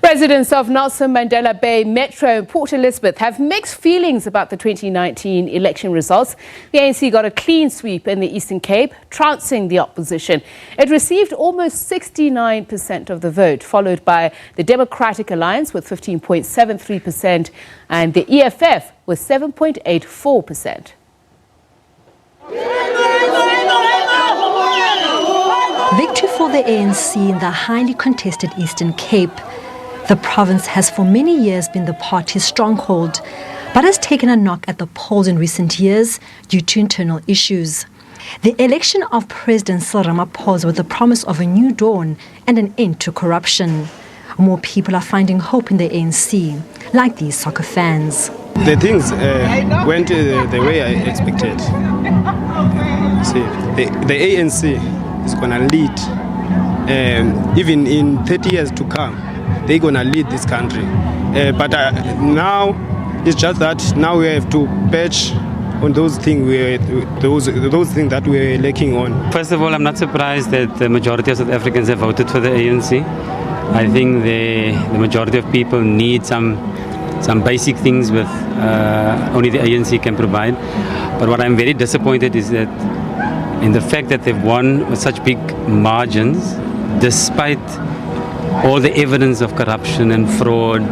Residents of Nelson Mandela Bay Metro and Port Elizabeth have mixed feelings about the 2019 election results. The ANC got a clean sweep in the Eastern Cape, trouncing the opposition. It received almost 69% of the vote, followed by the Democratic Alliance with 15.73% and the EFF with 7.84%. Victory for the ANC in the highly contested Eastern Cape. The province has for many years been the party's stronghold, but has taken a knock at the polls in recent years due to internal issues. The election of President Cyril Ramaphosa with the promise of a new dawn and an end to corruption. More people are finding hope in the ANC, like these soccer fans. The things went the way I expected. See, the ANC is going to lead, even in 30 years to come. They're going to lead this country. But now, it's just that now we have to patch on those things those things that we're lacking on. First of all, I'm not surprised that the majority of South Africans have voted for the ANC. I think the majority of people need some basic things with only the ANC can provide. But what I'm very disappointed is that in the fact that they've won with such big margins, despite all the evidence of corruption and fraud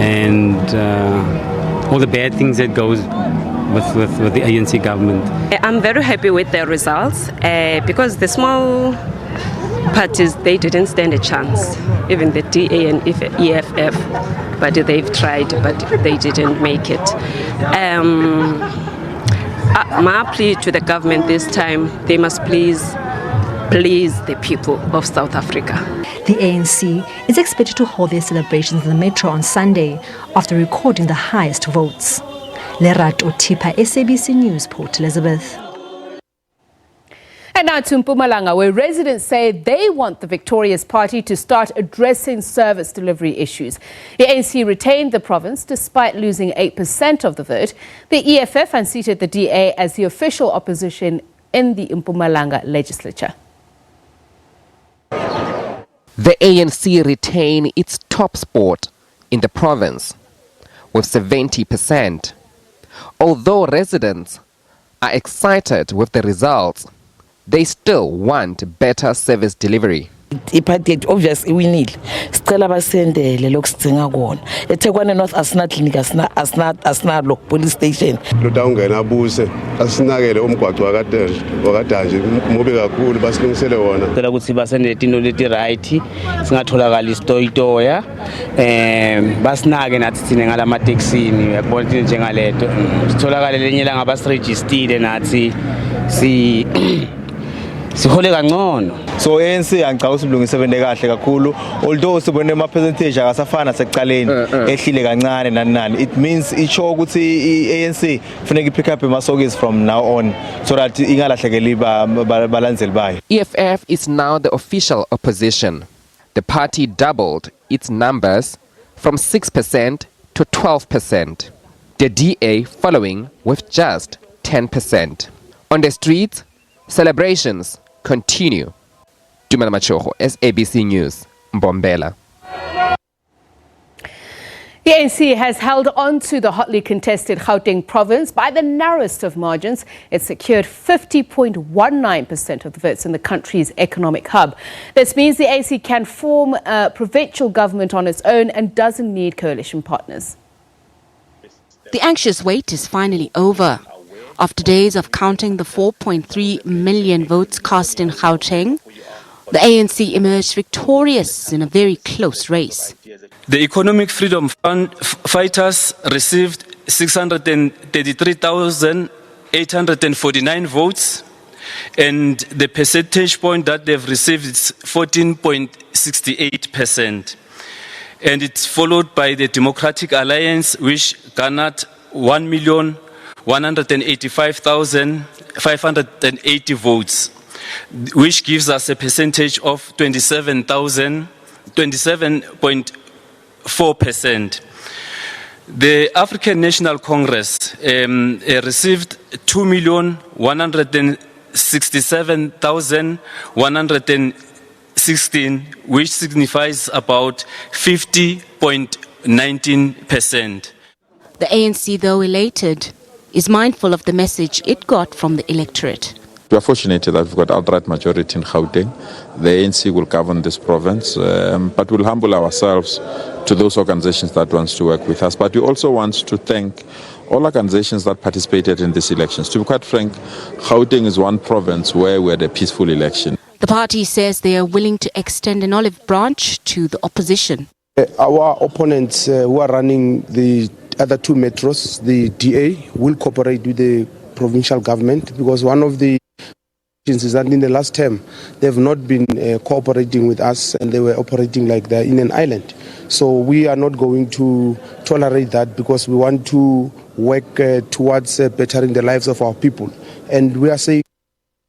and all the bad things that goes with the ANC government. I'm very happy with the results because the small parties, they didn't stand a chance, even the DA and EFF, but they've tried, but they didn't make it. My plea to the government this time, they must please the people of South Africa. The ANC is expected to hold their celebrations in the Metro on Sunday after recording the highest votes. Lerato Tipa, SABC News, Port Elizabeth. And now to Mpumalanga, where residents say they want the victorious party to start addressing service delivery issues. The ANC retained the province despite losing 8% of the vote. The EFF unseated the DA as the official opposition in the Mpumalanga legislature. The ANC retained its top spot in the province with 70%. Although residents are excited with the results, they still want better service delivery. Iparty obviously we need sicela basendele lokusidinga kona eThekwani North asina clinic asina lo police station loda ungena abuse asinakele umgwaqo wakadanje mubi kakhulu basilungisele wona cela ukuthi basendele into leti right singatholakala isitoyitoya basinake nathi sine ngalama taxini uyabona into njengaleto sitholakala lenye la ngabasiregistered nathi sihole kangcono. So ANC angicabanga usilungisebene kahle kakhulu, although sibone ama percentage akasafana sekuqaleni ehlile kancane nani. It means isho ukuthi ANC kufanele pick up amasokisi from now on so that ingalahlekeli balandzeli bayo. EFF is now the official opposition. The party doubled its numbers from 6% to 12%. The DA following with just 10%. On the streets, celebrations continue. Dumela Machoho, SABC News, Mbombela. The ANC has held on to the hotly contested Gauteng province by the narrowest of margins. It secured 50.19% of the votes in the country's economic hub. This means the ANC can form a provincial government on its own and doesn't need coalition partners. The anxious wait is finally over. After days of counting the 4.3 million votes cast in Gauteng, the ANC emerged victorious in a very close race. The Economic Freedom Fund fighters received 633,849 votes, and the percentage point that they've received is 14.68%. And it's followed by the Democratic Alliance, which garnered 1,185,580 votes, which gives us a percentage of 27.4%. The African National Congress received 2,167,160 16, which signifies about 50.19%. The ANC, though elated, is mindful of the message it got from the electorate. We are fortunate that we've got outright majority in Gauteng. The ANC will govern this province, but we'll humble ourselves to those organizations that want to work with us. But we also want to thank all organizations that participated in these elections. To be quite frank, Gauteng is one province where we had a peaceful election. The party says they are willing to extend an olive branch to the opposition. Our opponents who are running the other two metros, the DA, will cooperate with the provincial government, because one of the is that in the last term they have not been cooperating with us, and they were operating like they're in an island. So we are not going to tolerate that, because we want to work towards bettering the lives of our people. And we are saying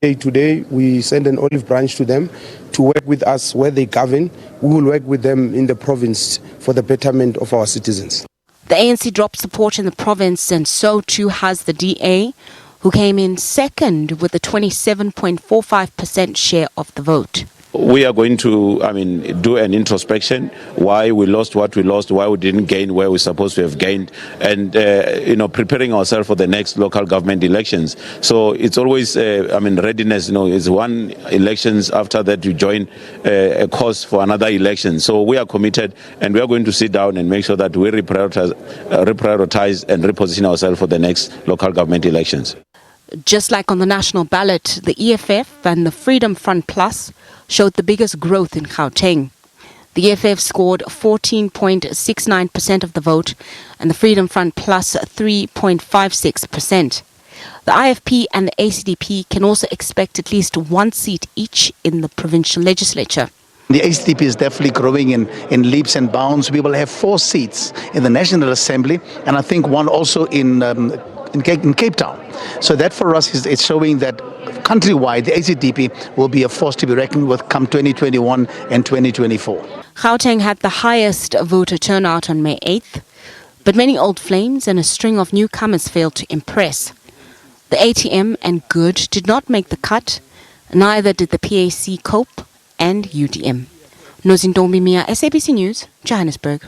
today we send an olive branch to them to work with us where they govern. We will work with them in the province for the betterment of our citizens. The ANC dropped support in the province, and so too has the DA, who came in second with a 27.45% share of the vote. We are going to, do an introspection, why we lost what we lost, why we didn't gain where we're supposed to have gained, and, preparing ourselves for the next local government elections. So it's always, readiness, it's one elections, after that you join a course for another election. So we are committed, and we are going to sit down and make sure that we reprioritize and reposition ourselves for the next local government elections. Just like on the national ballot, the EFF and the Freedom Front Plus showed the biggest growth in Gauteng. The EFF scored 14.69% of the vote, and the Freedom Front Plus 3.56%. The IFP and the ACDP can also expect at least one seat each in the provincial legislature. The ACDP is definitely growing in leaps and bounds. We will have 4 seats in the National Assembly, and I think one also in Cape Town. So that for us is showing that countrywide the ACDP will be a force to be reckoned with come 2021 and 2024. Gauteng had the highest voter turnout on May 8th, but many old flames and a string of newcomers failed to impress. The ATM and Good did not make the cut, neither did the PAC, COPE and UDM. Nozintombi Mia, SABC News, Johannesburg.